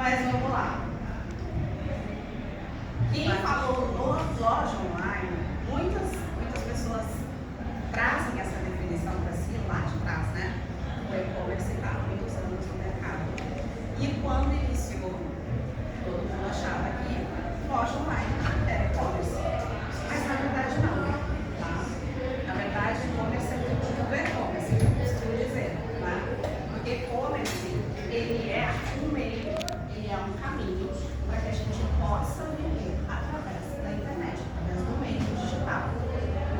Mas vamos lá. Quem falou no loja online, muitas pessoas trazem essa definição para si lá de trás, né? O e-commerce está há muitos anos no mercado. E quando iniciou, todo mundo achava que loja online era e-commerce. Mas na verdade não, tá? Na verdade, e-commerce é tudo e-commerce, que eu costumo dizer, tá? Porque e-commerce, ele é um meio, ele é um caminho para que a gente possa vender através da internet, através do meio digital.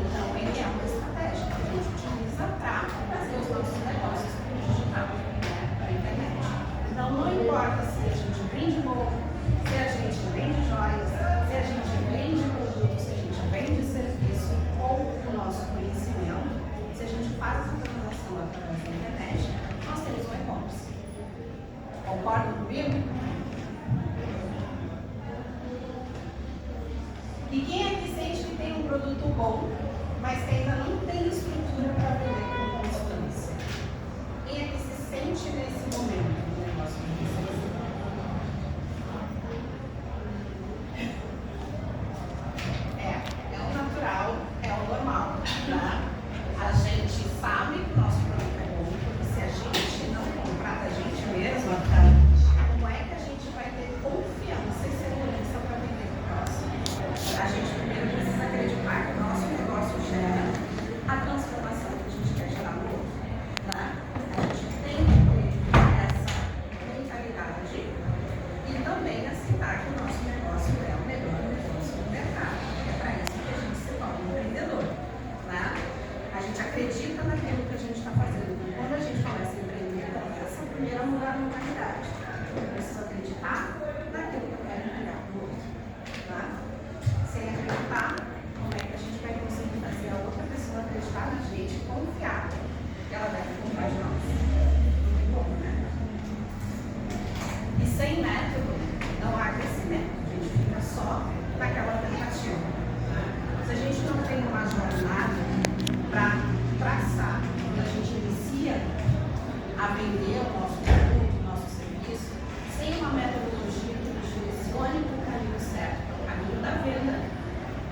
Então, ele é uma estratégia que a gente utiliza para fazer os nossos negócios no digital, né, para a internet. Então, não importa se a gente vende bolo, se a gente vende joias, se a gente vende produtos, se a gente vende serviço ou o nosso conhecimento, se a gente faz essa transação através da internet, nós temos um e-commerce. Concordam comigo? E quem é que sente que tem um produto bom, mas que ainda não tem estrutura para vender com constância? Quem é que se sente nesse momento do negócio de vocês? É o natural, é o normal, tá? A gente sabe que o nosso produto é bom, porque se a gente não comprar da gente mesma, tá? Como é que a gente vai ter confiança e segurança para vender para o próximo? A gente primeiro precisa acreditar que o nosso negócio gera a transformação que a gente quer gerar no outro, né? A gente tem que ter essa mentalidade e também aceitar que o nosso negócio é o melhor negócio do mercado. É para isso que a gente se torna um empreendedor, né? A gente acredita naquilo que a gente está fazendo. Quando a gente começa a empreender, essa é a primeira mudar a mentalidade. Eu preciso acreditar naquilo que eu quero entregar para o outro, tá? Sem acreditar, como é que a gente vai conseguir fazer a outra pessoa acreditar na gente e confiar que ela deve comprar de nós? Não tem como, né? E sem método, não há crescimento. A gente fica só naquela tentativa, né? Se a gente não tem uma jornada para traçar, quando a gente inicia a vender o nosso produto, o nosso serviço, sem uma metodologia que nos direcione para o caminho certo, para o caminho da venda,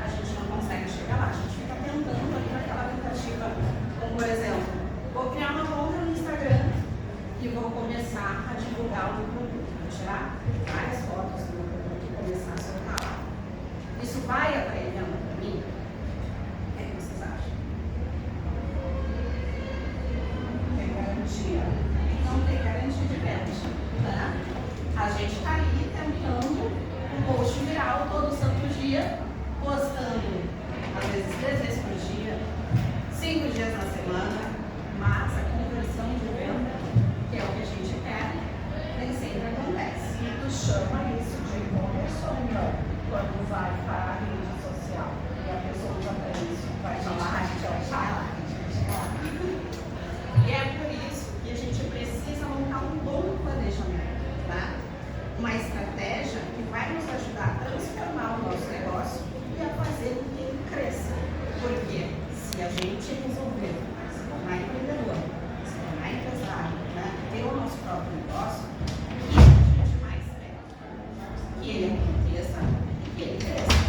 a gente não consegue chegar lá. A gente fica tentando ali naquela tentativa, como por exemplo, vou criar uma conta no Instagram e vou começar a divulgar o meu produto. Vou tirar várias fotos do meu produto e começar a soltar lá. Isso vai atrair venda para mim? O que é que vocês acham? Tem garantia? Não tem garantia de venda, né? A gente está ali tentando um post viral todo santo dia, postando às vezes 3 vezes por dia, 5 dias na semana, mas a conversão de venda, que é o que a gente quer, nem sempre acontece. E tu chama isso de e-commerce ou não? Quando vai para a rede social e a pessoa usa para isso, vai falar, a gente vai falar. E é por isso que a gente precisa montar um bom planejamento, tá? Uma estratégia que vai nos ajudar a transformar o nosso negócio e a fazer com que ele cresça. Porque se a gente resolver se tornar empreendedor, se tornar empresário, né? Ter o nosso próprio negócio, o que a gente mais quer? Que ele aconteça e que ele cresça.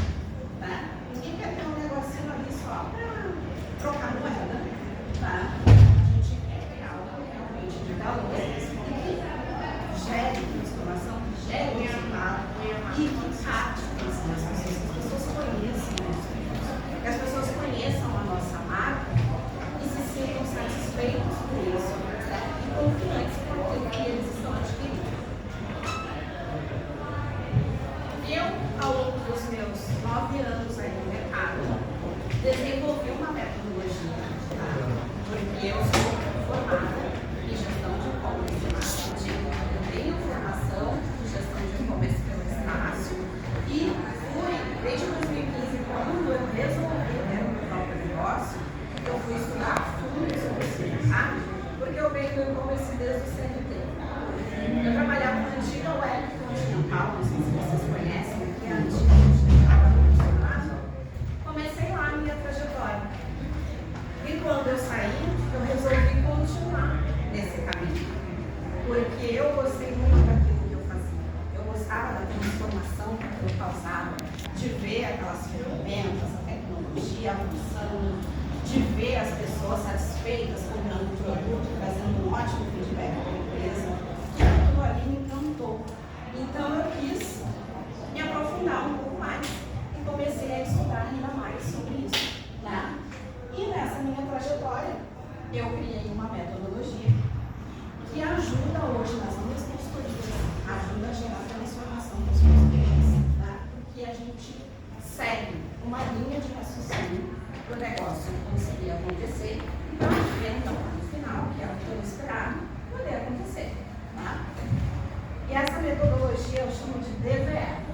metodologia eu chamo de DVE.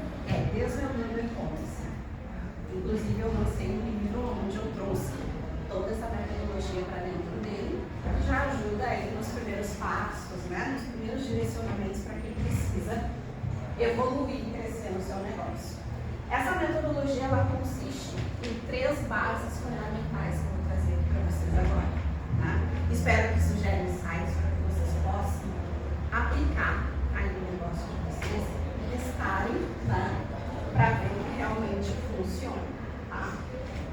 Desvendando e-commerce. Inclusive, eu lancei um livro onde eu trouxe toda essa metodologia para dentro dele, que já ajuda ele nos primeiros passos, né, nos primeiros direcionamentos para quem precisa evoluir e crescer no seu negócio. Essa metodologia ela consiste em 3 bases fundamentais que eu vou trazer para vocês agora. Tá? Espero que isso gere insights para que vocês possam aplicar aí no negócio de vocês e testarem, né, para ver que realmente funciona. Tá?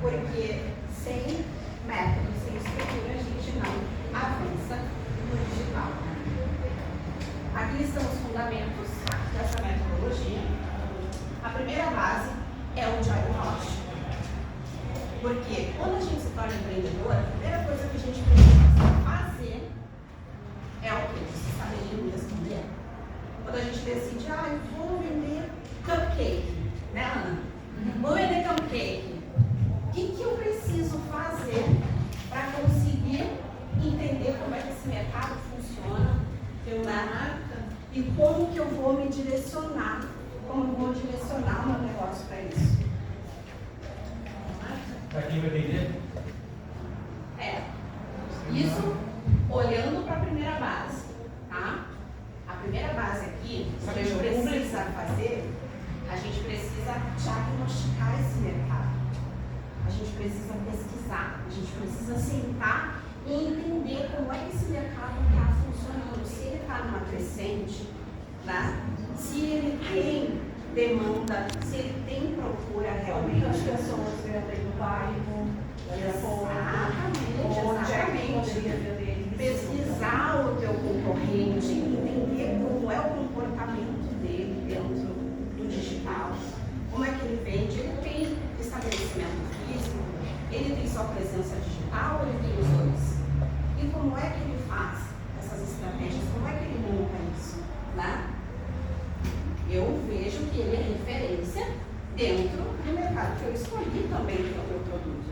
Porque sem método, sem estrutura, a gente não avança no digital. Aqui estão os fundamentos dessa metodologia. A primeira base é o diagnóstico. Porque quando a gente se torna empreendedor, a primeira coisa que a gente precisa fazer é o quê? Você saber mesmo o que é. Quando a gente decide, eu vou vender cupcake, né, Ana? Vou vender cupcake. O que eu preciso fazer para conseguir entender como é que esse mercado funciona, e como que eu vou me direcionar, como eu vou direcionar o meu negócio para isso? Para quem vai vender? Isso olhando para a primeira base, tá? A primeira base aqui, que a gente precisa fazer, a gente precisa diagnosticar esse mercado. A gente precisa pesquisar, a gente precisa sentar e entender como é que esse mercado está funcionando, se ele está numa crescente, né? Se ele tem demanda, se ele tem procura realmente. As pessoas vendem no bairro, exatamente. Pesquisar o teu concorrente, entender como é o comportamento dele dentro do digital, como é que ele vende, ele tem estabelecimento físico, ele tem só presença digital, ele tem os dois. E como é que ele faz essas estratégias, como é que ele monta isso, né? Eu vejo que ele é referência dentro do mercado que eu escolhi também para o meu produto.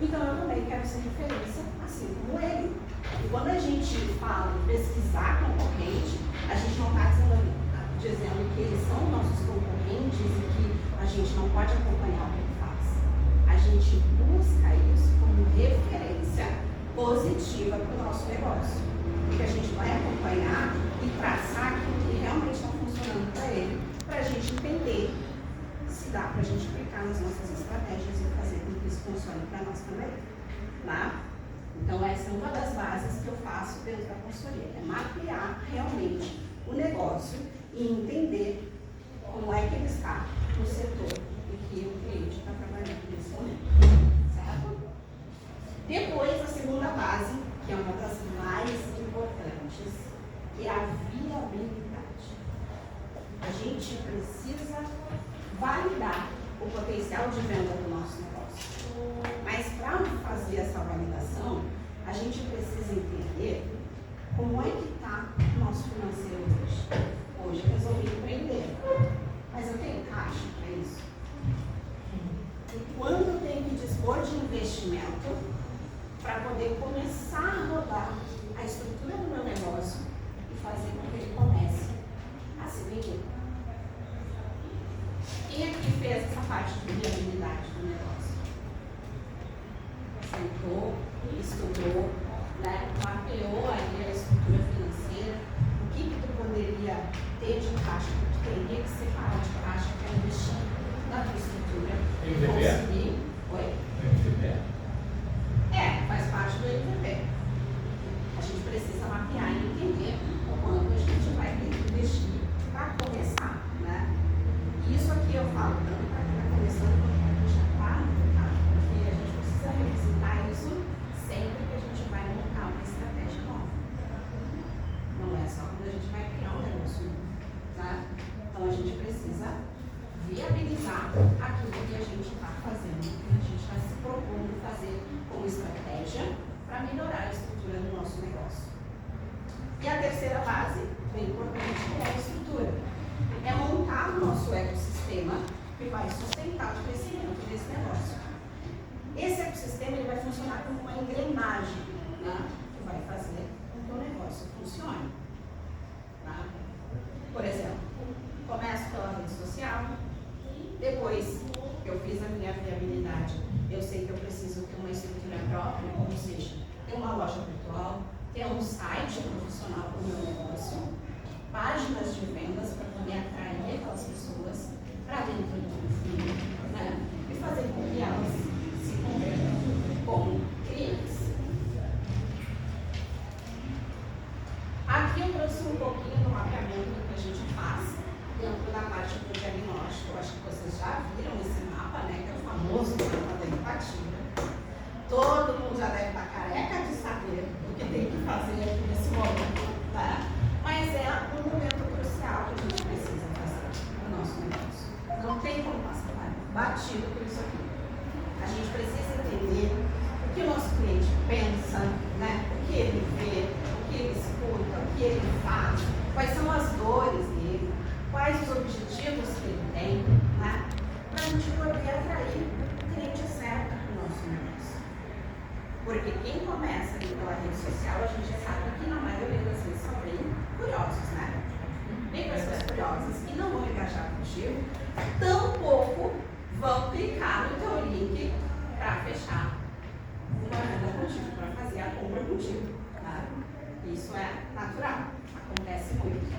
Então eu também quero ser referência assim como ele. E quando a gente fala em pesquisar concorrente, a gente não está dizendo que eles são nossos concorrentes e que a gente não pode acompanhar o que ele faz. A gente busca isso como referência positiva para o nosso negócio. Porque a gente vai acompanhar e traçar aquilo que realmente está funcionando para ele, para a gente entender se dá para a gente aplicar nas nossas estratégias e fazer com que isso funcione para nós também. Tá? Então, essa é uma das bases que eu faço dentro da consultoria, é mapear realmente o negócio e entender como é que ele está no setor e que o cliente está trabalhando nesse momento. Certo? Depois, a segunda base, que é uma das mais importantes, que é a viabilidade. A gente precisa validar o potencial de venda do nosso negócio. Mas para fazer essa validação, a gente precisa entender como é que está o nosso financeiro hoje. Hoje eu resolvi empreender, mas eu tenho caixa para isso. E quando eu tenho que dispor de investimento para poder começar a rodar a estrutura do meu negócio e fazer com que ele comece a se vender. Quem aqui fez essa parte de viabilidade do negócio? Sentou, estudou, né? Mapeou aí a estrutura financeira, o que tu poderia ter de caixa, que tu teria que separar de caixa para investir na tua estrutura. MVP? Oi? MVP? Faz parte do MVP. A gente precisa mapear e entender o quanto a gente vai ter que investir para começar, né? Isso aqui eu falo tanto para quem está começando quanto para quem já está no mercado, porque a gente precisa revisitar isso sempre que a gente vai montar uma estratégia nova. Não é só quando a gente vai criar um negócio novo, tá? Então a gente precisa viabilizar aquilo que a gente está fazendo, que a gente está se propondo fazer como estratégia para melhorar a estrutura do nosso negócio. E a terceira base, bem importante, que é a estrutura. É montar o nosso ecossistema que vai sustentar o crescimento desse negócio. Esse ecossistema ele vai funcionar como uma engrenagem, né, que vai fazer com que o negócio funcione. Tá? Por exemplo, Começo pela rede social, depois que eu fiz a minha viabilidade, eu sei que eu preciso ter uma estrutura própria, ou seja, ter uma loja virtual, ter um site profissional para o meu negócio, páginas de vendas para poder atrair aquelas pessoas para dentro do funil, né? E fazer com que elas se convertam como clientes. Aqui eu trouxe um pouquinho do mapeamento que a gente faz dentro da parte do diagnóstico. Eu acho que vocês já viram esse mapa, né? Que é o famoso mapa da empatia. Todo mundo já deve estar careca de saber o que tem que fazer aqui nesse momento, né? Mas é um momento crucial que a gente precisa fazer no nosso negócio. Não tem como passar batido por isso aqui. A gente precisa entender o que o nosso cliente pensa, né? O que ele vê, o que ele escuta, o que ele faz, quais são as dores dele, quais os objetivos que ele tem, né? Para a gente poder atrair o cliente certo para o nosso negócio. Porque quem começa ali pela rede social, a gente sabe que na maioria das vezes só vem curiosos, né? Vem pessoas curiosas que não vão engajar contigo, tampouco vão clicar no teu link para fechar uma venda contigo, para fazer a compra contigo. Tá? Isso é natural, acontece muito,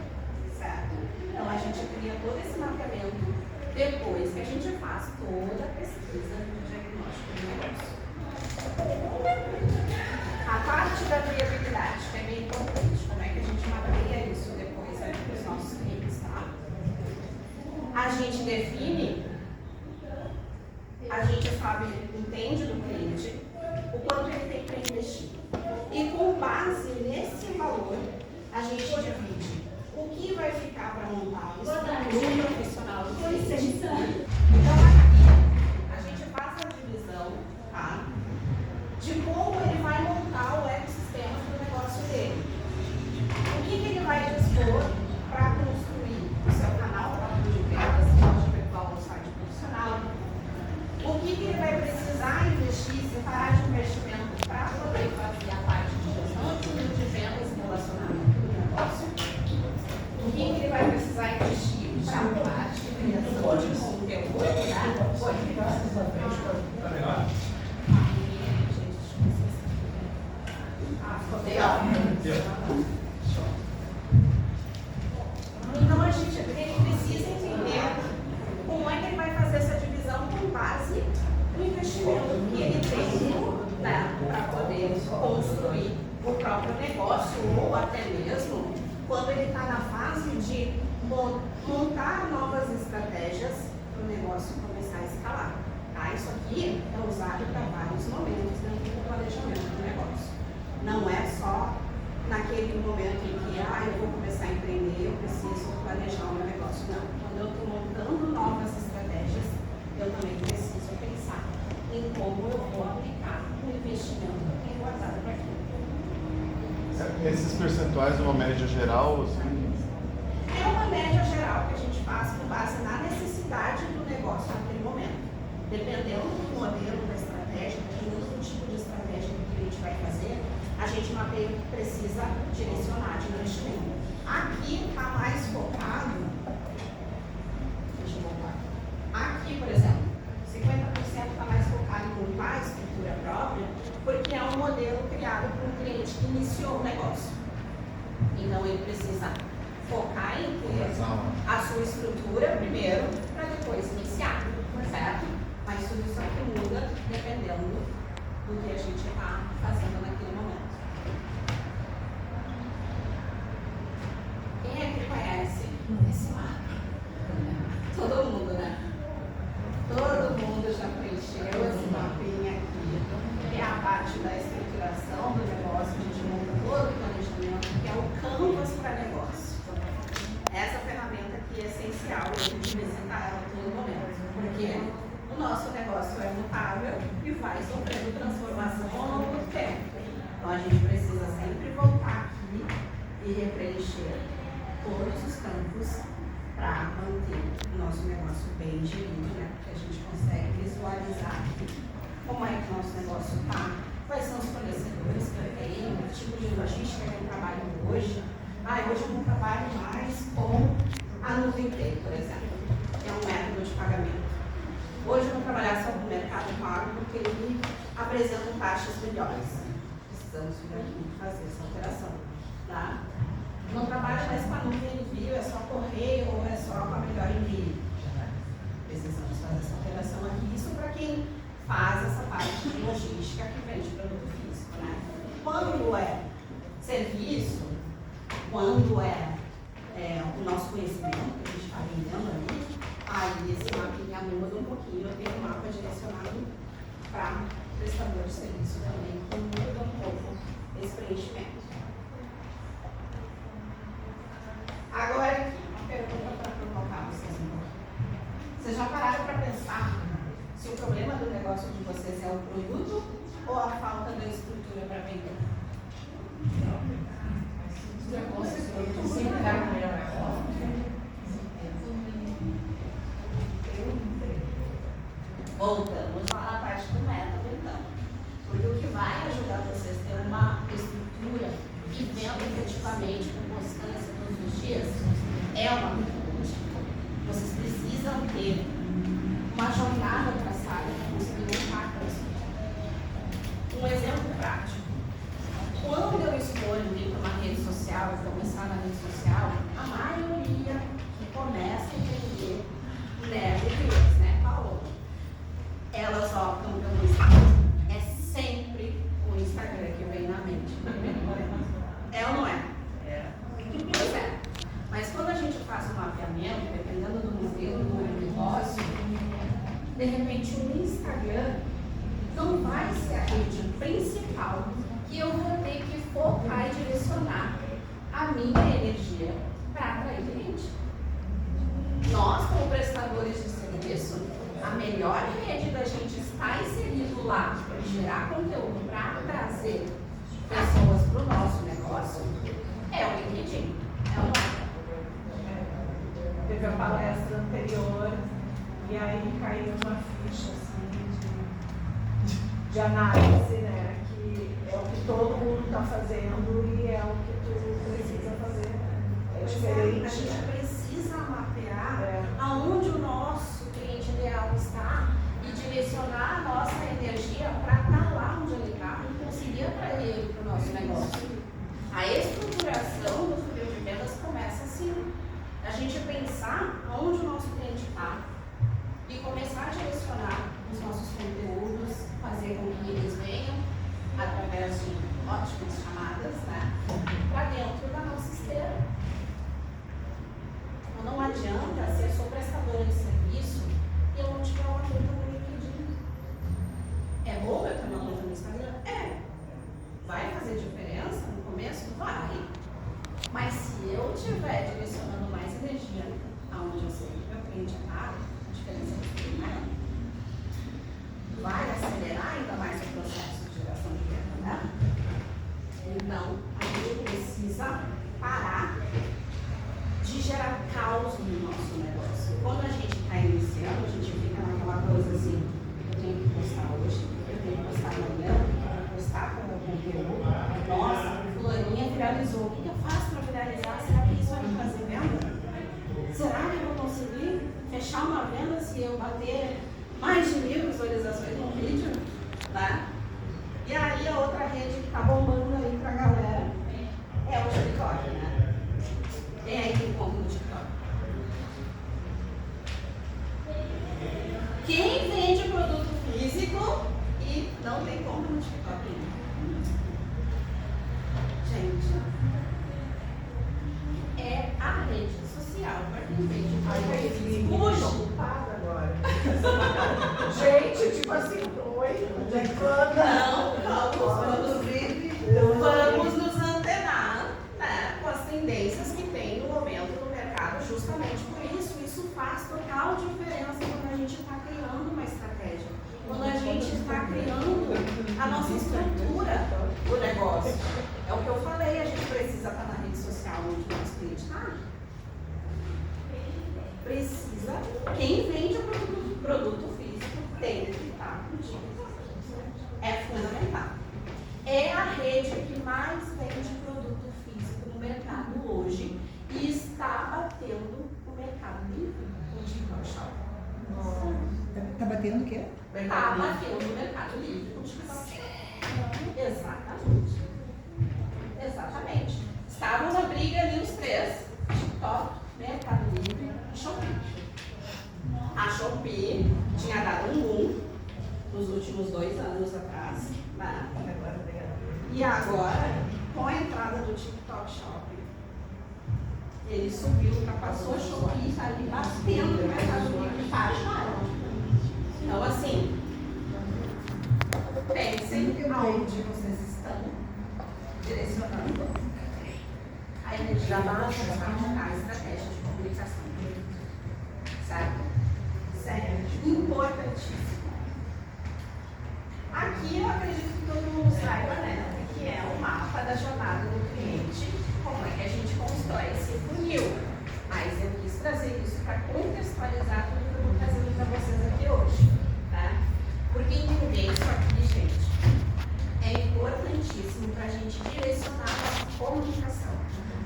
certo? Então a gente cria todo esse mapeamento depois que a gente faz toda a pesquisa do diagnóstico do negócio. A parte da viabilidade, que é bem importante, como é que a gente mapeia isso depois para os nossos clientes, tá? A gente define, a gente sabe, entende do cliente, o quanto ele tem para investir. E com base nesse valor, a gente divide o que vai ficar para montar isso no profissional do cliente. Então aqui, a gente faz a divisão, tá? De como ele vai montar o ecossistema do negócio dele. O que ele vai dispor para construir o seu canal próprio de vendas, loja virtual ou site profissional. O que ele vai precisar investir, separar de investimento para poder fazer a parte de gestão de vendas e relacionamento do negócio. O que ele vai precisar investir para a parte de criação de conteúdo, tá? Tá legal? Então a gente precisa entender como é que ele vai fazer essa divisão com base no investimento que ele tem, né, para poder construir o próprio negócio ou até mesmo quando ele está na fase de montar novas estratégias para o negócio começar a escalar. Tá? Isso aqui é usado para vários momentos dentro do planejamento do negócio. Não é só naquele momento em que eu vou começar a empreender, eu preciso planejar o meu negócio. Não. Quando eu estou montando novas estratégias, eu também preciso pensar em como eu vou aplicar o investimento que eu tenho guardado para aquilo. Esses percentuais, uma média geral, assim? É uma média geral que a gente faz com base na necessidade do negócio naquele momento. Dependendo do modelo, da estratégia, dependendo do tipo de estratégia que o cliente vai fazer, a gente mapeia o que precisa direcionar de investimento. Aqui está mais focado, deixa eu voltar. Aqui, por exemplo, 50% está mais focado em montar a estrutura própria, porque é um modelo criado por um cliente que iniciou o negócio. Então ele precisa focar em ter a sua estrutura primeiro, para depois iniciar, certo? Mas tudo isso aqui muda dependendo do que a gente está fazendo naquele momento. Quem é que conhece esse mapa? Todo mundo, né? Todo mundo já preencheu esse mapinha aqui, que é a parte da estruturação do negócio, a gente monta todo o planejamento, que é o canvas para negócio. Essa ferramenta aqui é essencial, a gente visitar ela a todo momento, porque o nosso negócio é mutável e vai sofrendo transformação ao longo do tempo. Então a gente precisa sempre voltar aqui e repreencher todos os campos para manter o nosso negócio bem gerido, né? Porque a gente consegue visualizar aqui como é que o nosso negócio está, quais são os fornecedores que eu tenho, que tipo de logística que eu trabalho hoje. Hoje eu não trabalho mais com A nuvem Pay, por exemplo, é um método de pagamento. Hoje eu vou trabalhar só com o mercado pago porque ele apresenta taxas melhores. Precisamos vir aqui fazer essa alteração. Tá? Não trabalha mais com a nuvem envio, é só correio ou é só com a melhor envio. Precisamos fazer essa alteração aqui. Isso para quem faz essa parte de logística que vende produto físico. Né? Quando é serviço, quando é o nosso conhecimento que a gente está vendendo ali, aí esse mapinha muda um pouquinho, eu tenho um mapa direcionado para prestador de serviço também, que muda um pouco esse preenchimento. Agora aqui, uma pergunta para provocar vocês um pouquinho. Vocês já pararam para pensar se o problema do negócio de vocês é o produto ou a falta da estrutura para vender? Voltamos lá na parte do método, então. Porque o que vai ajudar vocês a ter uma estrutura que venda efetivamente com constância todos os dias é uma metodologia. Vocês precisam ter uma jornada traçada para conseguir montar com isso. Um exemplo prático. Quando eu escolho ir para uma rede social e começar na rede social, a maioria que começa a entender crianças, né, Paulo? Elas optam pelo Instagram. É sempre o Instagram que vem na mente. É ou não é? É. Pois é. Mas quando a gente faz um mapeamento, dependendo do modelo do negócio, de repente o Instagram não vai ser a rede principal que eu vou ter que focar e direcionar a minha energia para atrair cliente. Nós, como prestadores de serviço, a melhor rede da gente estar inserido lá para gerar conteúdo, para trazer pessoas para o nosso negócio, é o LinkedIn. É o nosso. Teve a palestra anterior e aí caiu uma ficha assim, de análise, né? Que é o que todo mundo está fazendo e é o que tu precisa fazer. É diferente. A gente precisa mapear aonde o nosso cliente ideal está e direcionar a nossa energia para estar lá onde ele está e conseguir atrair ele para o nosso negócio. A estruturação do funil de vendas começa assim. A gente pensar aonde o nosso cliente está e começar a direcionar os nossos conteúdos, fazer com que eles venham através de ótimas chamadas, né, para dentro da nossa esteira. Então não adianta se eu sou prestadora de serviço e eu não tiver uma conta no LinkedIn. É bom eu ter uma conta no Instagram? É. Vai fazer diferença no começo? Vai. Mas se eu estiver direcionando mais energia aonde eu sei que meu cliente está, a diferença é muito maior. Vai acelerar ainda mais o processo de geração de venda, né? Então, a gente precisa parar de gerar caos no nosso negócio. Quando a gente está iniciando, a gente fica naquela coisa assim, eu tenho que postar hoje, eu tenho que postar amanhã, eu tenho que postar com o meu conteúdo. Nossa, fulaninha viralizou. O que eu faço para viralizar? Será que isso vai me fazer venda? Será que eu vou conseguir fechar uma venda se eu bater mais de 1000 visualizações no vídeo? Né? E aí a outra rede que está bombando aí pra galera é o TikTok, né? Quem aí tem conta no TikTok? Quem vende produto físico e não tem conta no TikTok ainda? Gente, é a rede social para quem vende produto físico. Hoje, agora. Gente, tipo assim, oi, onde é que vamos nos antenar, né, com as tendências que tem no momento no mercado, justamente por isso. Isso faz total diferença quando a gente está criando uma estratégia, quando a gente está criando a nossa estrutura do negócio. É o que eu falei, a gente precisa estar na rede social onde o nosso cliente está. Precisa, quem vende o produto físico tem que estar contigo. É fundamental. É a rede que mais vende produto físico no mercado hoje e está batendo o batendo o quê? Está batendo no Mercado Livre com o TikTok. Exatamente. Exatamente. Estavam na briga ali os três: TikTok, Mercado Livre e Shopee. A Shopee tinha dado um boom nos últimos 2 anos atrás, né? E agora, com a entrada do TikTok Shop, ele subiu, ultrapassou a Shopee e está ali batendo no Mercado Livre para o. Então, assim, pensem aonde vocês estão direcionando a energia para a estratégia de comunicação. Certo? Sério, importantíssimo. Aqui eu acredito que todo mundo saiba, né? Que é o mapa da jornada do cliente, como é que a gente constrói esse funil. Mas eu quis trazer isso para contextualizar tudo que eu vou trazendo para vocês aqui hoje. Tá? Porque entender isso aqui, gente, é importantíssimo para a gente direcionar a nossa comunicação.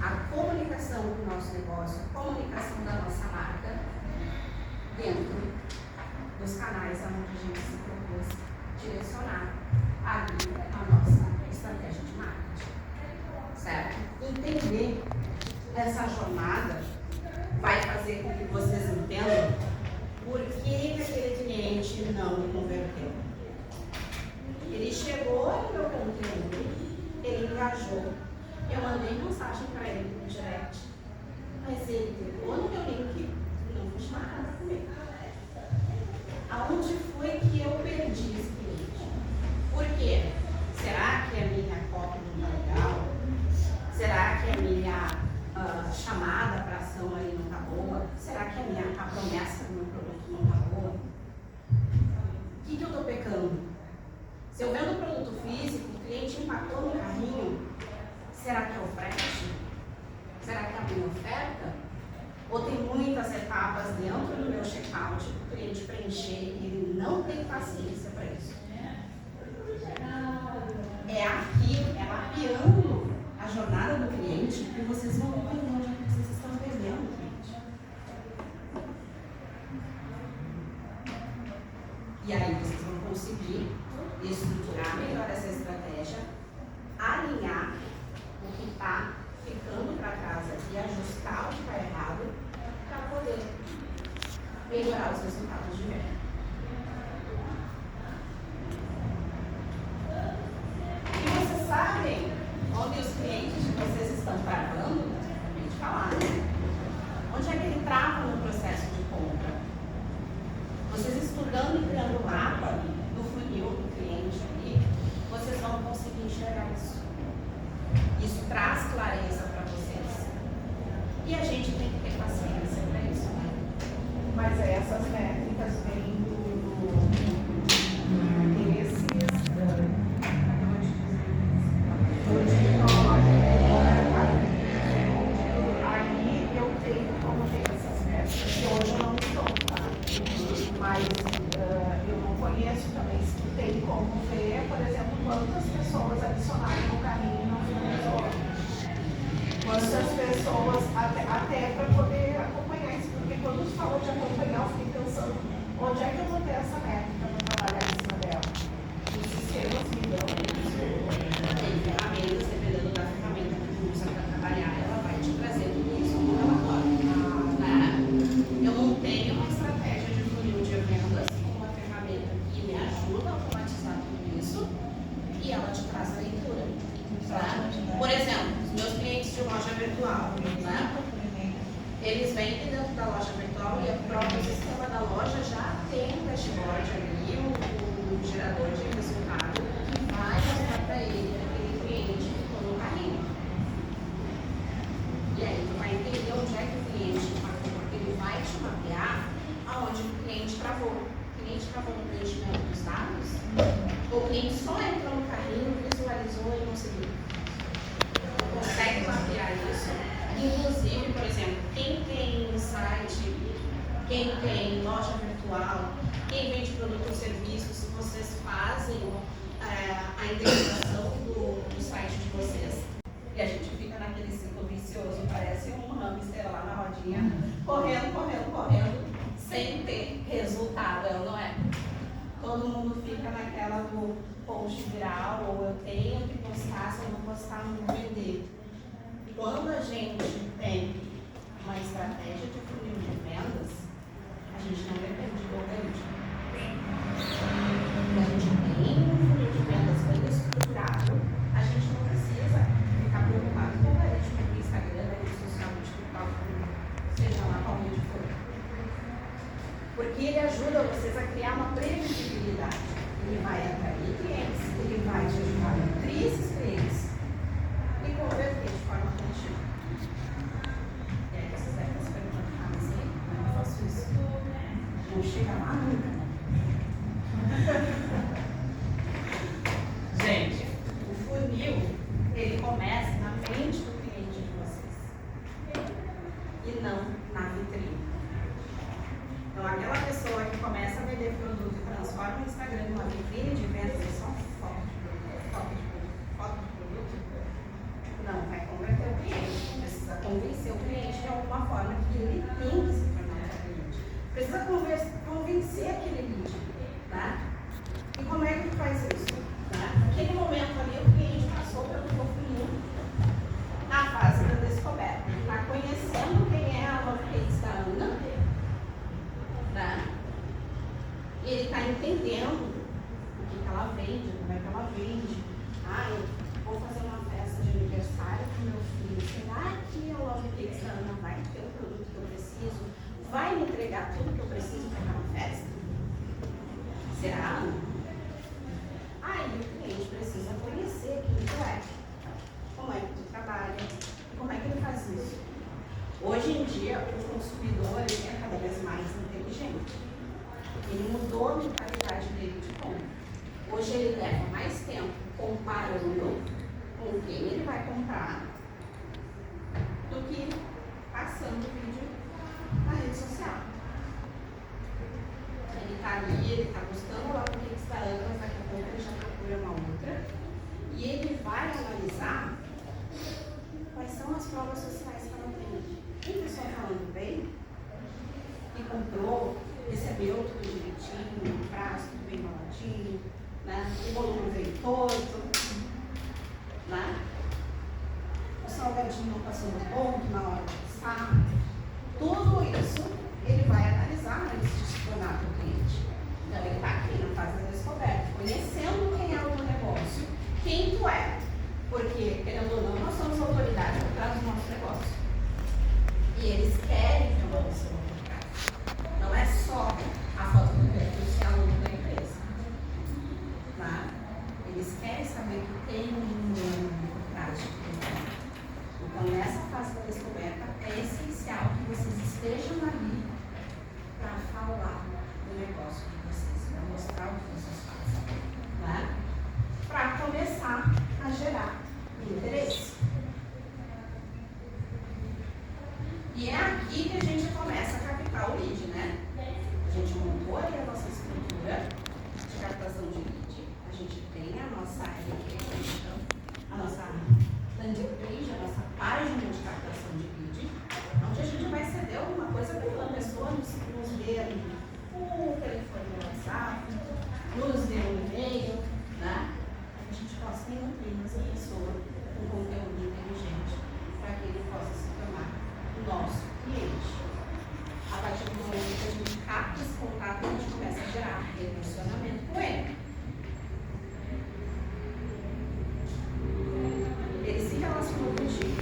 A comunicação do nosso negócio, a comunicação da nossa marca dentro dos canais onde a gente se propôs direcionar ali a nossa estratégia de marketing. Certo? Entender essa jornada vai fazer com que vocês entendam por que aquele cliente não converteu. Ele chegou no meu conteúdo, ele engajou. Eu mandei mensagem para ele no direct, mas ele clicou no meu link e não fez nada comigo. Aonde foi que eu perdi esse cliente? Por quê? Será que a minha cópia não está legal? Será que a minha chamada para ação ali não está boa? Será que a promessa do meu produto não está boa? O que eu estou pecando? Se eu vendo produto físico, o cliente empacou no carrinho, será que é o frete? Será que é a minha oferta? Ou tem muitas etapas dentro do meu checkout para o cliente preencher e ele não tem paciência para isso? É aqui, é mapeando a jornada do cliente que vocês vão entender onde é que vocês estão perdendo o cliente. E aí vocês vão conseguir estruturar melhor essa estratégia, alinhar o que está ficando para trás aqui, ajustar o que está errado, para poder melhorar os resultados de venda. E vocês sabem onde os clientes de vocês estão travando? Acabei de falar, né? Onde é que ele trava no processo de compra? Vocês estudando e criando o mapa do funil do cliente ali, vocês vão conseguir enxergar isso. Isso traz clareza para vocês. E a gente tem que ter paciência para isso, né? Mas essas métricas vêm aí eu tenho como ver essas métricas, que hoje eu não estou, tá? Mas eu não conheço também se tem como ver, por exemplo, quantas pessoas adicionaram no carrinho e não finalizou. Quantas pessoas, até para poder acompanhar isso, porque quando você falou de acompanhar, eu fiquei pensando, onde é que eu vou ter essa métrica para trabalhar em cima dela? Os sistemas me dão isso. Tem ferramentas, dependendo da ferramenta que você usa para trabalhar, ela vai te trazer tudo isso no relatório. Né? Eu montei uma estratégia de funil de vendas com uma ferramenta que me ajuda a automatizar tudo isso e ela te traz a leitura. Tá? Por exemplo, os meus clientes de loja virtual, né? Eles vêm dentro da loja virtual e o próprio sistema da loja já tem um dashboard ali, um gerador de resultado que vai mostrar para ele aquele cliente que ficou no carrinho. E aí tu vai entender onde é que o cliente marcou, porque ele vai te mapear aonde o cliente travou. O cliente travou no preenchimento dos dados, ou o cliente só entrou no carrinho, visualizou e não seguiu. Consegue mapear isso. Inclusive, por exemplo, quem tem site, quem tem loja virtual, quem vende produto ou serviço, se vocês fazem a integração do site de vocês, e a gente fica naquele ciclo vicioso, parece um hamster lá na rodinha, correndo, sem ter resultado, não é? todo mundo fica naquela do post viral, ou eu tenho que postar, se eu não postar, não vou vender. Quando a gente tem uma estratégia de funil de vendas, a gente não depende do algoritmo. A gente tem um funil de vendas bem estruturado, a gente não precisa ficar preocupado com o algoritmo do Instagram, da rede social, do TikTok, seja lá qual rede for. Porque ele ajuda vocês a criar uma previsibilidade. Ele vai atrair clientes, ele vai te ajudar a nutrir esses clientes e converter de forma contínua. E aí vocês devem estar se perguntando, mas como é que eu faço isso? Não chega lá nunca. Gente, o funil, ele começa na mente do cliente de vocês e não na vitrine. Então, aquela pessoa que começa a vender produto e transforma o Instagram numa vitrine de vendas e só foto de produto, não vai converter o cliente. Precisa convencer o cliente de alguma forma que ele tem que se tornar um cliente. Precisa convencer aquele lead, né? E como é que faz isso? Né? Naquele momento ali, o cliente passou pelo funil na fase da descoberta. Ele está conhecendo quem é a Love Cakes da Ana, né? E ele está entendendo o que ela vende, como é que ela vende. Ah, eu vou fazer uma festa de aniversário para o meu filho. Será que a Love Cakes da Ana vai ter o produto que eu preciso? Vai me entregar tudo que eu preciso para aquela festa? Será, Ana? Aí o cliente precisa conhecer quem tu é, como é que tu trabalha e como é que ele faz isso. Hoje em dia, o consumidor ele é cada vez mais inteligente. Ele mudou a mentalidade dele de compra. Hoje ele leva mais tempo comparando com quem ele vai comprar do que passando o vídeo na rede social. Ele está ali, ele está buscando lá o que está dando, mas daqui a pouco ele já procura uma outra. E ele vai analisar quais são as provas sociais que ela tem. Tem pessoa falando bem, que comprou, recebeu tudo direitinho, o prazo tudo bem baratinho, né? O volume veio todo, né? O salgadinho não passou no ponto na hora de passar. Tudo isso ele vai analisar antes de se tornar o cliente. Então ele está aqui na fase da descoberta, conhecendo quem é o teu negócio, quem tu é. Porque, querendo ou não, nós somos autoridade por trás do nosso negócio. E eles querem ter uma pessoa por trás. Não é só a foto do perfil se é aluno da empresa. Tá? Eles querem saber que tem um humano por trás de tudo. Então, nessa fase da descoberta, é essencial que vocês estejam ali para falar do negócio de vocês, para mostrar o que vocês fazem. Né? Para começar a gerar interesse. E é aqui que a gente começa a captar o lead, né? A gente montou aí a nossa estrutura de captação de lead. A gente tem a nossa a nossa landing page, a nossa página de captação de lead, onde a gente vai ceder alguma coisa para aquela pessoa nos dê ali o telefone do WhatsApp, nos dê um e-mail, né? A gente possa nutrir essa pessoa com conteúdo inteligente para que ele possa se tornar o nosso cliente. A partir do momento que a gente capta esse contato, a gente começa a gerar relacionamento com ele. Ele se relacionou contigo.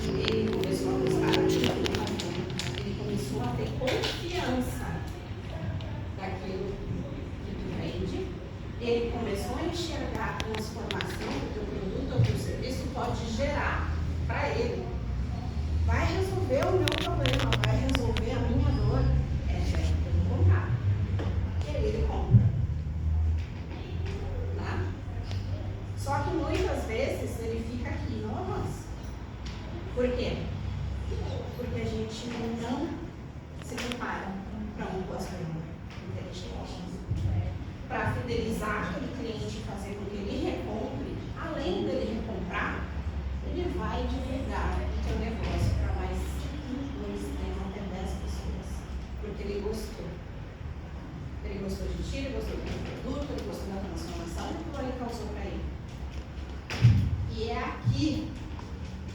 Ele começou a gostar daquilo. Ele começou a ter confiança daquilo que tu vende. Ele começou a enxergar a transformação que o teu produto ou o teu serviço pode gerar para ele. Vai resolver o meu problema, vai resolver a minha dor. É certo, eu vou comprar. E aí ele compra. Tá? Só que muitas vezes ele fica aqui, não avança. Por quê? Porque a gente não se prepara para um pós-venda inteligente. Para fidelizar aquele cliente e fazer com que ele recompre, além dele recomprar, ele vai divulgar o teu negócio para mais 5, 2, 3, até 10 pessoas. Porque ele gostou. Ele Ele gostou de ti, ele gostou do produto, ele gostou da transformação, ou ele causou para ele. E é aqui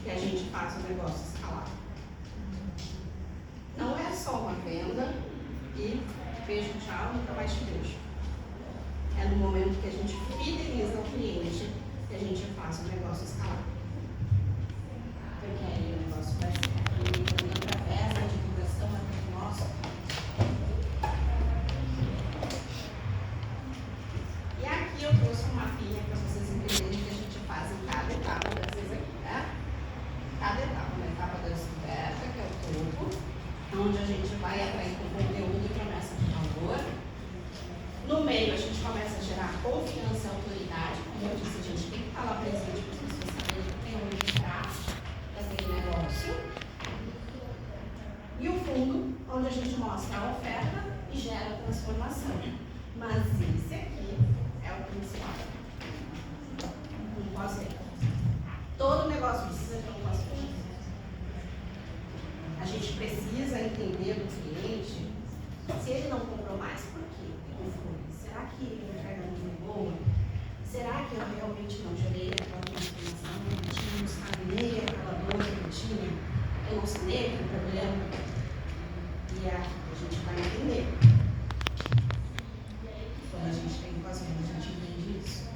que a gente faz o negócio escalar. Não é só uma venda e beijo, tchau, nunca mais te vejo. É no momento que a gente fideliza o cliente que a gente faz o negócio escalar. Porque aí o negócio vai ser através da divulgação do nosso. E aqui eu trouxe uma mapinha para vocês entenderem que a gente faz em cada etapa dessas aqui, né? Cada etapa, uma etapa da descoberta, que é o topo, onde a gente vai atrair com conteúdo e promessa de valor. No meio, a gente começa a gerar confiança e autoridade. Como eu disse, a gente tem que estar lá presente para as pessoas saberem que tem onde entrar naquele negócio. E o fundo, onde a gente mostra a oferta e gera transformação. Mas esse aqui é o principal. Um pós-venda. Todo negócio precisa de um pós-venda. A gente precisa entender do cliente se ele não comprou mais, por quê? Será que a entrega não foi boa? Será que eu realmente não gerei aquela transformação? Eu não sanei aquela dor que eu tinha? Eu não sanei aquele problema? E a gente vai entender. Quando a gente tem pós-venda, a gente entende isso.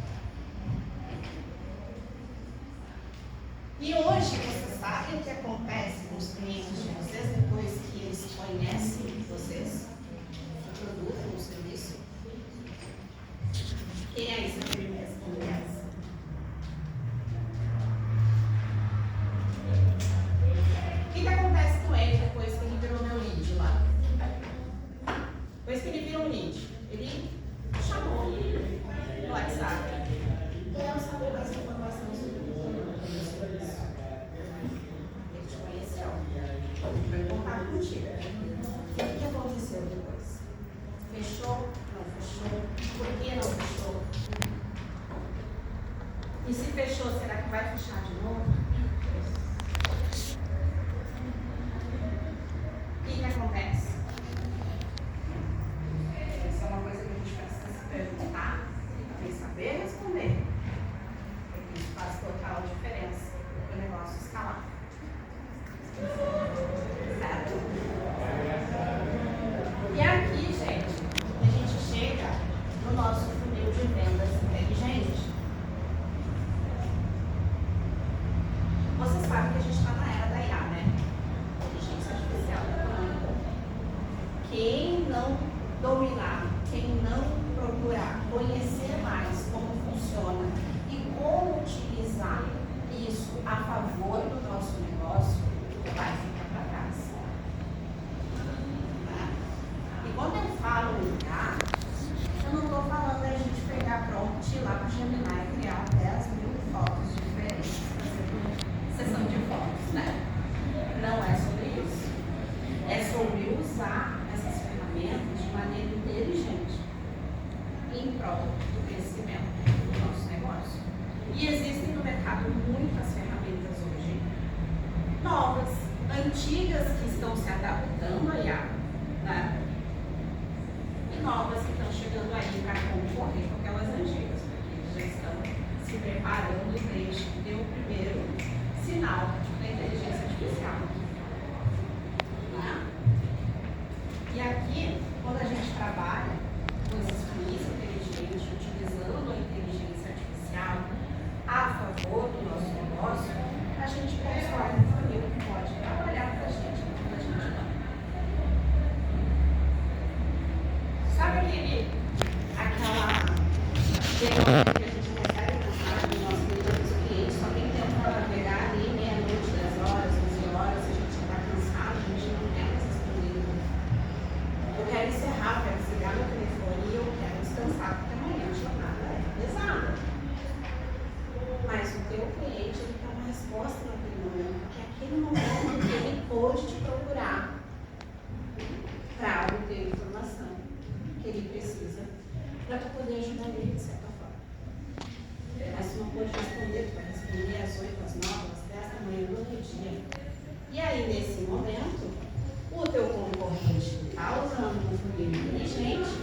E hoje, vocês sabem o que acontece com os clientes de vocês depois que eles conhecem vocês? O produto, o serviço? Quem é isso que me responde essa? O que acontece com ele depois que ele virou meu lead lá? Depois que ele virou um lead, ele chamou no WhatsApp. Quero saber mais informação sobre o serviço. Ele te conheceu. Vai contar contigo. O que aconteceu depois? Fechou? Não fechou? Por que não fechou? E se fechou, será que vai fechar de novo? O que acontece? Essa é uma coisa que a gente precisa se perguntar e também saber responder. Porque isso faz total diferença para o negócio escalar. Certo? E aqui, gente, a gente chega no nosso funil de vendas inteligente. Vocês sabem que a gente está na era da IA, né? Inteligência Artificial. Quem não dominar, quem não procurar conhecer mais como funciona e como utilizar isso a favor do nosso negócio, vai ficar para trás. E quando eu falo em IA, eu não estou falando da gente pegar prompt e ir lá para o Gemini e criar 10.000 fotos diferentes, sessão de fotos, né? Não é sobre isso. É sobre usar essas ferramentas de maneira inteligente em prol do crescimento do nosso negócio. E existem no mercado muitas ferramentas hoje, novas, antigas que estão se adaptando a IA, né? E novas que estão chegando aí para concorrer com aquelas antigas, porque eles já estão se preparando desde que deu o primeiro sinal da inteligência artificial. Né? E aqui, quando a gente trabalha com esses funis inteligentes, utilizando a inteligência artificial a favor do nosso negócio, a gente constrói um funil que pode trabalhar para a gente quando a gente não. Sabe aquela demanda que a gente recebe mensagem do nosso líder dos clientes, só tem tempo para navegar ali, meia-noite, 10 horas, 11 horas, a gente está cansado, a gente não quer mais responder. Eu quero encerrar, eu quero desligar meu telefone e eu quero descansar, porque amanhã a jornada é pesada. Mas o teu cliente, ele quer uma resposta naquele momento, porque é aquele momento que ele pôde te procurar para obter informação que ele precisa para tu poder ajudar ele de certa forma. Mas tu não pode responder, tu vai responder às 8, às 9, às 10 da manhã do outro dia. E aí, nesse momento, o teu concorrente está usando um funil inteligente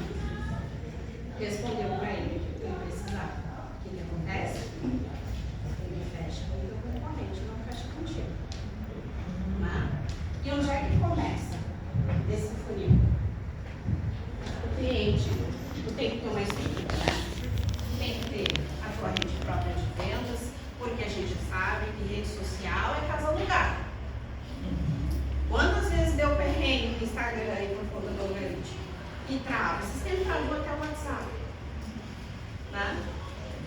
e trava. O sistema travou até o WhatsApp. Né?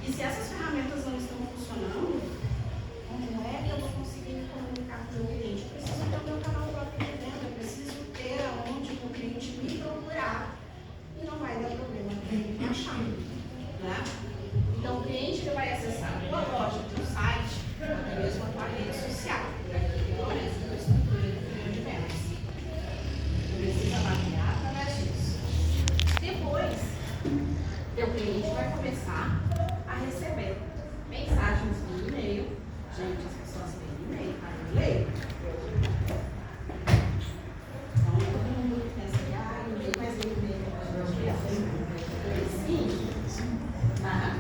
E se essas ferramentas não estão funcionando, como é que eu vou conseguir me comunicar com o meu cliente? Eu preciso ter o meu canal próprio de venda, eu preciso ter aonde o cliente me procurar. E não vai dar problema ele me achar. Né? Então o cliente ele vai acessar a tua loja, o teu site, até mesmo a tua rede social. Por aqui tem uma estrutura de vendas. Precisa mapear através disso. Depois, teu cliente vai começar a receber mensagens no e-mail. Gente, as pessoas têm e-mail, tá? Eu leio. Então, todo mundo pensa que, e-mail, mas e-mail sim. Tá?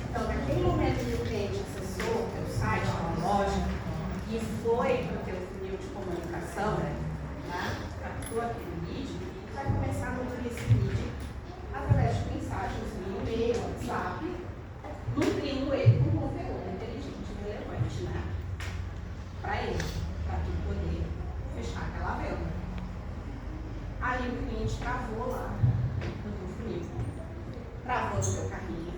Então, naquele momento que o cliente acessou o teu site, a loja, e foi para o teu funil de comunicação, captou aquele lead, vai começar a nutrir esse lead através de mensagens no e-mail, WhatsApp, nutrindo ele com conteúdo inteligente e relevante, né? Para ele, para tu poder fechar aquela venda. Aí o cliente travou lá no teu funil, travou no teu carrinho,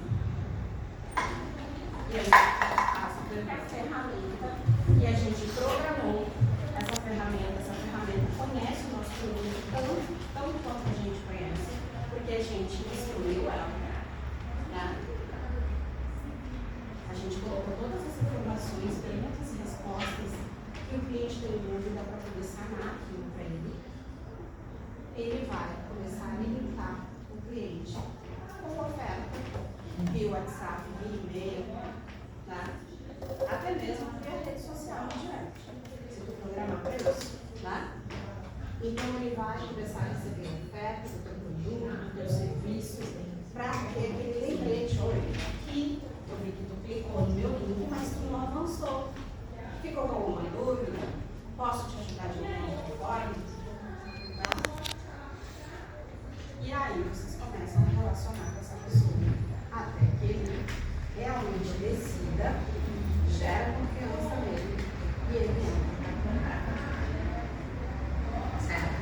e aí passa por uma ferramenta e a gente programou essa ferramenta conhece o nosso cliente tanto quanto a gente conhece, porque a gente instruiu ela, né? A gente colocou todas as informações, perguntas e respostas que o cliente tem dúvida para poder sanar aquilo para ele. Ele vai começar a alimentar o cliente com oferta via WhatsApp, via e-mail, né? Até mesmo via rede social direct, se tu programar para isso, né? Então ele vai começar a receber ofertas do teu produto, do teu serviço, para ter aquele lembrete, olha, aqui eu vi que tu clicou no meu link, mas tu não avançou. Ficou com alguma dúvida? Posso te ajudar de alguma forma? Tá? E aí vocês começam a relacionar com essa pessoa até que ele realmente decida, gera confiança nele e ele entra para comprar. Certo?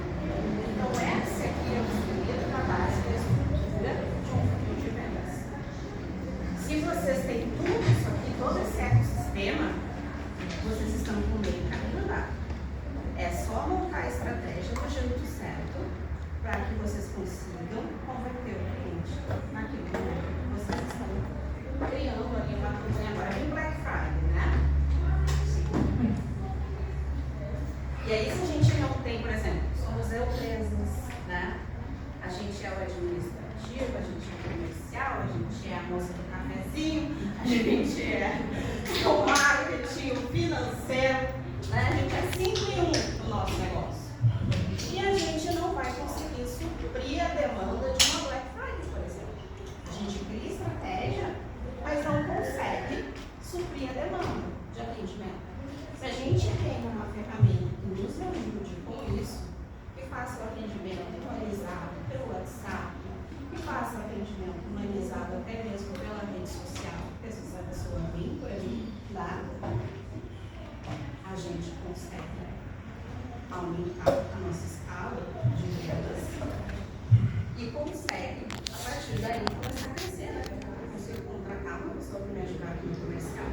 Então essa aqui é o segredo da base da estrutura de um funil de vendas. Se vocês têm tudo isso aqui, todo esse ecossistema, vocês estão com o meio caminho andado. É só montar a estratégia do jeito certo para que vocês consigam converter o cliente naquilo que vocês estão criando ali uma campanha agora bem Black Friday, né? E aí, se a gente não tem, por exemplo, somos empresas, né? A gente é o administrativo, a gente é o comercial, a gente é a moça do cafezinho, a gente é o marketing, o financeiro, né? A gente é 5 em 1 no nosso negócio. E a gente não vai conseguir suprir a demanda de uma Black Friday, por exemplo. A gente cria estratégia, mas não consegue suprir a demanda de atendimento. Se a gente tem uma ferramenta que nos ajude com isso, que faça o atendimento humanizado pelo WhatsApp, que faça o atendimento humanizado até mesmo pela rede social, porque se essa pessoa vem por ali, lá, a gente consegue aumentar a nossa escala de vendas e consegue, a partir daí, começar a crescer, né? Eu consigo contratar uma pessoa para me ajudar aqui no comercial.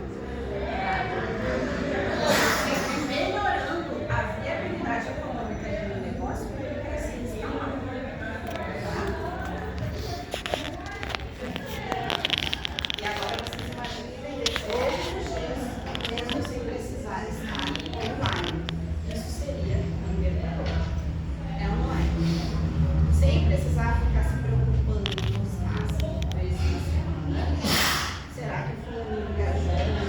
Sempre melhorando a viabilidade econômica do meu negócio para ele crescer e escalar. E agora vocês imaginam vender todos os dias, mesmo sem precisar estar online. Isso seria libertador. É online. Sem precisar ficar se preocupando em postar 5 vezes na semana. Será que foi um engajamento?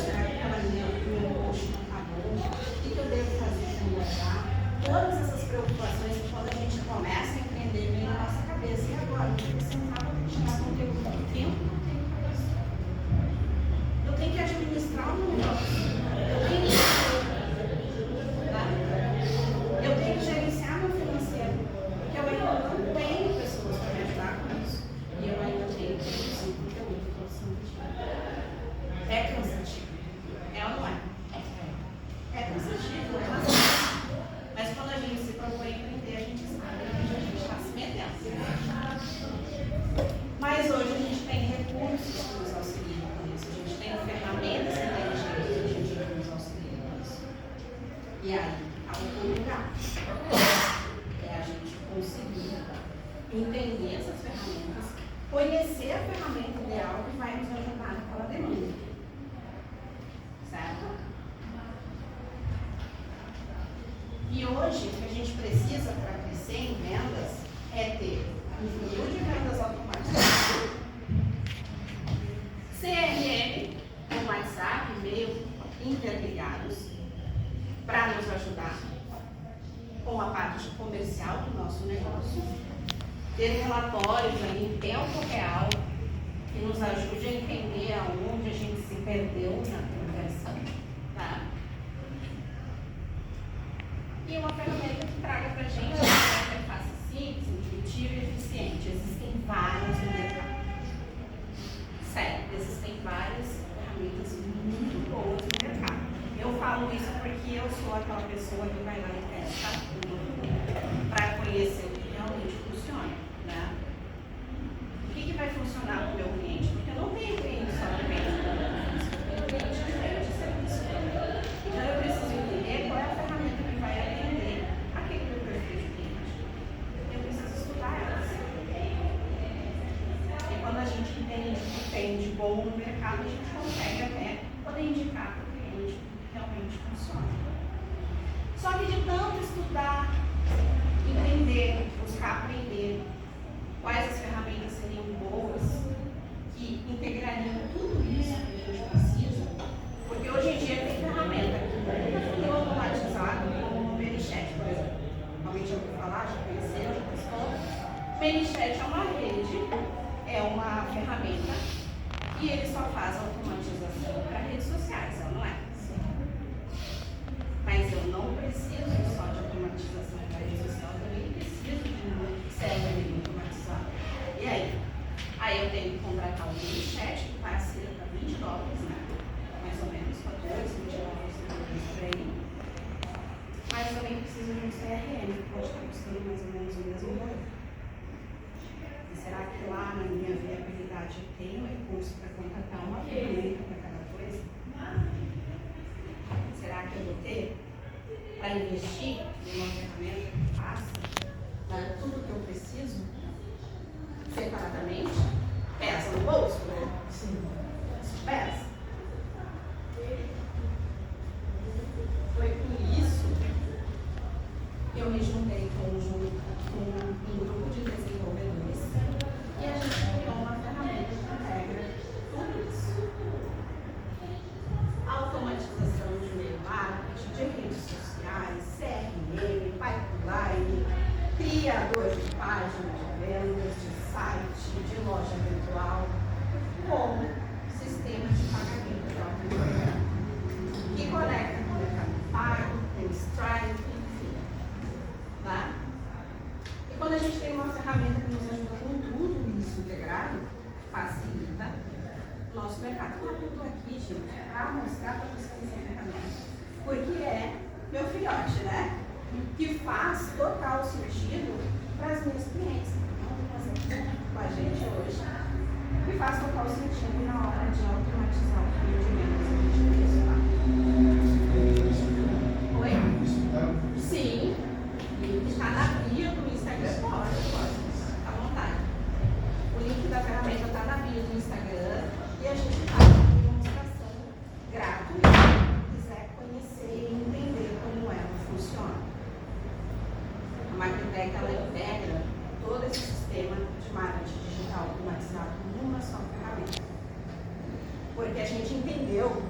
Será que aquela minha post não está bom? O que eu devo fazer para mudar? Todas essas preocupações que quando a gente começa a empreender vem na nossa cabeça. E agora? Eu tenho que sentar para tirar conteúdo do tempo? Não tenho para isso. Eu tenho que administrar o meu negócio. Eu tenho que gerenciar meu financeiro, porque eu ainda não tenho pessoas para me ajudar com isso. E eu ainda tenho que produzir conteúdo todo santo dia. É cansativo. É ou não é? É cansativo, é cansativo. Mas quando a gente se propõe a empreender, a gente sabe que a gente está entender essas ferramentas, conhecer a ferramenta ideal que vai nos ajudar naquela demanda. Certo? E hoje, o que a gente precisa para crescer em vendas é ter um funil de vendas automatizado, CRM, com WhatsApp, e-mail interligados, para nos ajudar com a parte comercial do nosso negócio, ter relatórios aí em tempo real que nos ajude a entender aonde a gente se perdeu na conversão, tá? E uma ferramenta que traga para a gente uma interface simples, intuitiva e eficiente. Existem várias no mercado. Sério, existem várias ferramentas muito boas no mercado. Eu falo isso porque eu sou aquela pessoa que vai lá e testa tudo para conhecer o que realmente funciona, né? O que vai funcionar para o meu cliente? Porque eu não tenho cliente só de venda, eu tenho cliente de serviço. Então eu preciso entender qual é a ferramenta que vai atender aquele meu perfil de cliente. Eu preciso estudar elas. E quando a gente entende o que tem de bom no mercado, a gente consegue até poder indicar para o cliente que realmente funciona. Só que de tanto estudar, entender, buscar aprender quais as ferramentas seriam boas, que integrariam tudo isso que a gente precisa, porque hoje em dia tem ferramenta que é automatizado, como o ManyChat, por exemplo. Realmente eu ouvi falar, já conheceram, já testou. ManyChat é uma rede, é uma ferramenta, e ele só faz automatização para redes sociais, não é? Mas eu não preciso só de automatização para rede social, eu também preciso de um CRM automatizado. E aí? Aí eu tenho que contratar um ManyChat que vai ser para $20, né? Mais ou menos, 14, 20 dólares por aí. Mas eu também preciso de um CRM, que pode estar custando mais ou menos o mesmo valor. E será que lá na minha viabilidade eu tenho recurso para contratar uma ferramenta para cada coisa? Será que eu vou ter para investir em uma ferramenta que faça tudo que eu preciso separadamente? Pesa no bolso, né? Sim. Isso pesa. Foi por isso que eu me juntei com um grupo de desenvolvedores e a gente criou uma ferramenta que integra tudo isso. Automatização de e-mail marketing, de redes sociais, CRM, pipeline, criador de páginas de vendas, de site, de loja virtual, com sistema de pagamento de automação, que conecta com o Mercado Pago, com o Stripe, enfim. Tá? E quando a gente tem uma ferramenta que nos ajuda com tudo isso integrado, facilita o nosso mercado. Eu estou aqui, gente, para mostrar para vocês a ferramenta, porque é meu filhote, né? Que faz total sentido para as minhas clientes com a gente hoje, que faz total sentido na hora de automatizar o funil de vendas que a gente fez lá. Oi? Sim, e está na bio do Instagram, pode, fica à vontade. O link da ferramenta está na bio do Instagram e a gente faz uma demonstração gratuita, se quiser conhecer e entender como ela funciona. A Marketech, ela integra todo esse sistema de marketing digital automatizado numa só ferramenta. Porque a gente entendeu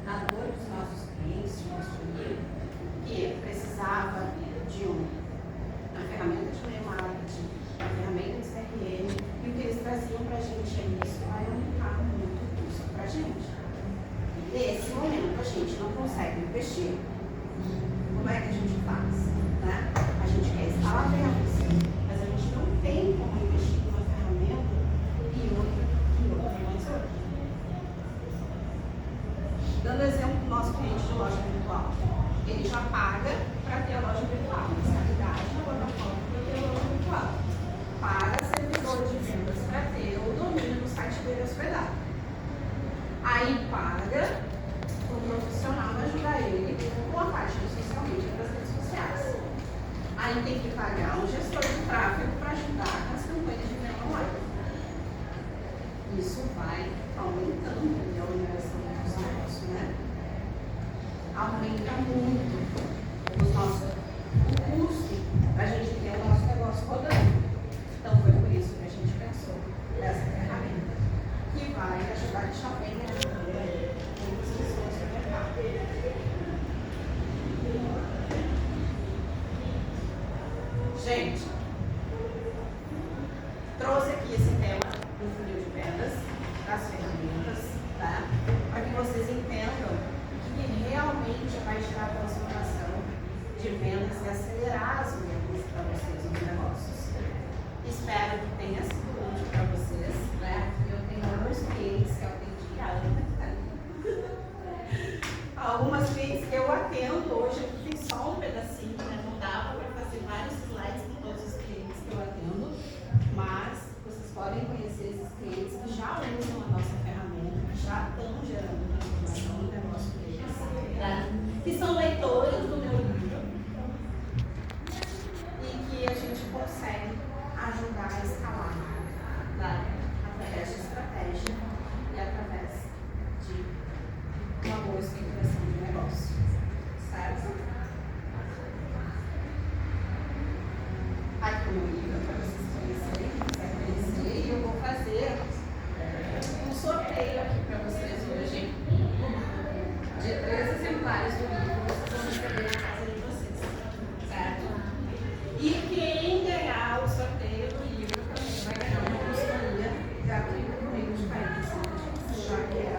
na dor dos nossos clientes de construir que precisava de uma ferramenta de e-mail marketing, uma ferramenta de CRM, e o que eles traziam para a gente é isso vai aumentar muito o custo para a gente. E nesse momento a gente não consegue investir. Como é que a gente faz? Né? A gente quer instalar vendas, mas a gente não tem como investir em uma ferramenta e outra mais outra. Dando exemplo do nosso cliente de loja virtual, ele já paga para ter a loja virtual, mensalidade na plataforma para ter a loja virtual. Paga servidor de vendas para ter o domínio do site dele hospedado. Aí paga o profissional ajudar ele com a parte do social media das redes sociais. Aí tem que pagar um gestor de tráfego para ajudar com as Isso vai aumentando a remuneração dos nossos, né? Aumenta muito o custo para a gente ter o nosso negócio rodando. Então foi por isso que a gente pensou nessa ferramenta, que vai ajudar a deixar bem muitas pessoas no mercado. Gente, trouxe aqui esse tema do funil de vendas, das ferramentas, tá? Para que vocês entendam que realmente vai gerar transformação de vendas e acelerar as vendas para vocês nos negócios. Espero que tenha sido útil para vocês, né? Eu tenho alguns clientes que eu atendi, algumas clientes que eu atendo hoje, aqui tem só um pedacinho, né? Não dava para fazer vários slides com todos os clientes que eu atendo, mas vocês podem conhecer esses clientes que já usam a nossa ferramenta, que já estão gerando transformação no negócio deles, tá? Que são leitores do meu livro e que a gente consegue ajudar a escalar, tá? Através de estratégia e através de uma boa estruturação de negócio, certo? Aqui no livro, para vocês conhecerem, quem quiser conhecer, e eu vou fazer um sorteio aqui para vocês hoje de 3 exemplares do livro que vocês vão receber na casa de vocês, certo? E quem ganhar o sorteio do livro também vai ganhar uma consultoria gratuita comigo de 45 dias, já que é.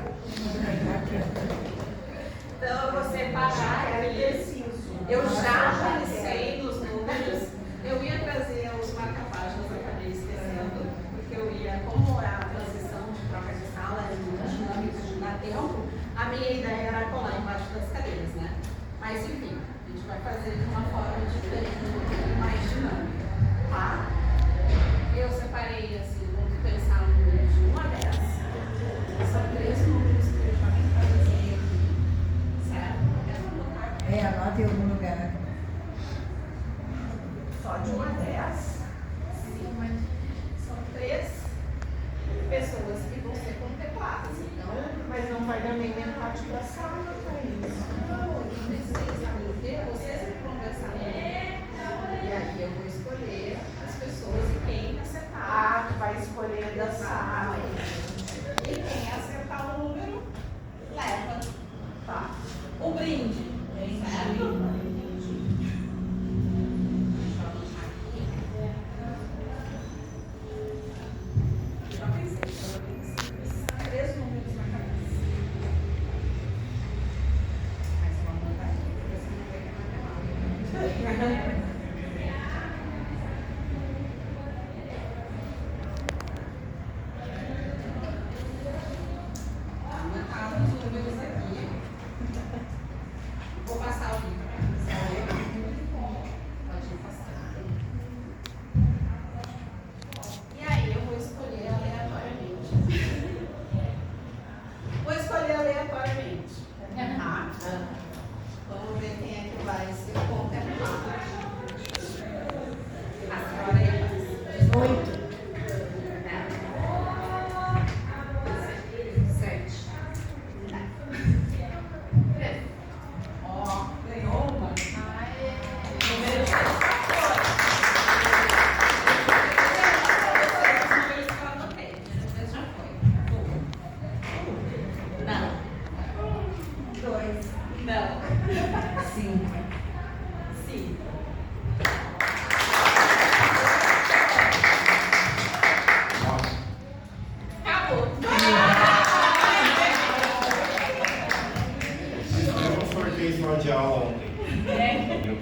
Então eu vou separar aqui. Eu já pensei nos números. Eu ia trazer os marca-páginas, acabei esquecendo, porque eu ia, como a transição de troca de sala é muito dinâmica, não dá tempo, a minha ideia era colar embaixo das cadeiras, né? Mas enfim, a gente vai fazer de uma forma diferente, um pouquinho mais dinâmica, tá? Eu separei assim, vamos pensar no número de 1 a 10. São 3 números que eu já vim trazer aqui, certo? Anota em algum lugar. Só de 1 a 10. Sim, mas são 3 pessoas que vão ser contempladas, então. Mas não vai dar nem metade da sala para isso. Não, vocês vão conversar comigo. E aí eu vou escolher as pessoas e quem acertar. Ah, tu vai escolher da sala. E quem acertar o número, leva. Tá. O brinde. Certo? Já pensei, 3 números na cabeça. Mas vamos lá, porque você não vai ter matemática. Anotar os números aqui. Vou passar o livro para você ler. Pode passar. E aí eu vou escolher aleatoriamente. Vou escolher aleatoriamente. Tá? Vamos ver quem é que vai ser contemplado. A senhora é 8. 7. Ó, ganhou uma. Número 7. Os números que eu anotei. Mas já foi. Não. 2. Não. 5. 5. Acabou. Eu sorteio sala de aula ontem. Eu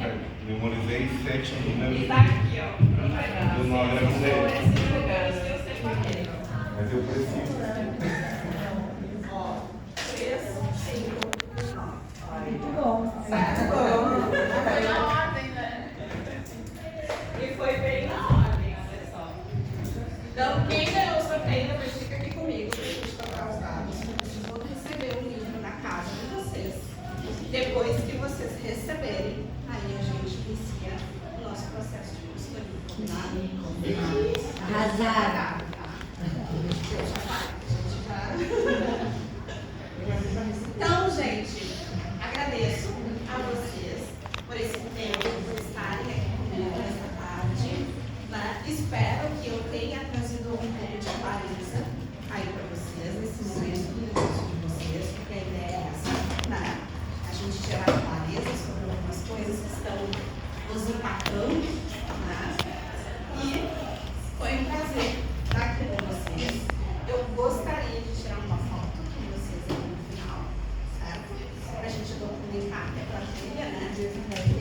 memorizei 7 números. Tá aqui, ó. Eu não agradeci. Esses lugares que eu separei. Mas eu preciso. Ó, 3, 5, 9. Muito bom. Foi na ordem, né? E foi bem na ordem, olha só. Então, quem ganhou o sorteio, depois fica aqui comigo pra gente tocar os dados. Vocês vão receber o livro na casa de vocês. Depois que vocês receberem, aí a gente inicia o nosso processo de consultoria. Combinado? Arrasaram. Tá? Deixa eu obrigada. Então, gente, agradeço a vocês por esse tempo, por estarem aqui comigo nessa tarde. Né? Espero que eu tenha trazido um pouco de clareza aí para vocês, nesse momento do negócio de vocês, porque a ideia é essa, né? A gente gerar clareza sobre algumas coisas que estão nos impactando, né? E foi um prazer estar aqui com vocês. Eu gostaria de tirar uma foto com vocês aqui no final, certo? Para a gente documentar que a trilha, né?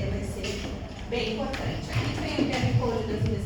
Vai ser bem importante. Aqui tem o QR Code das minhas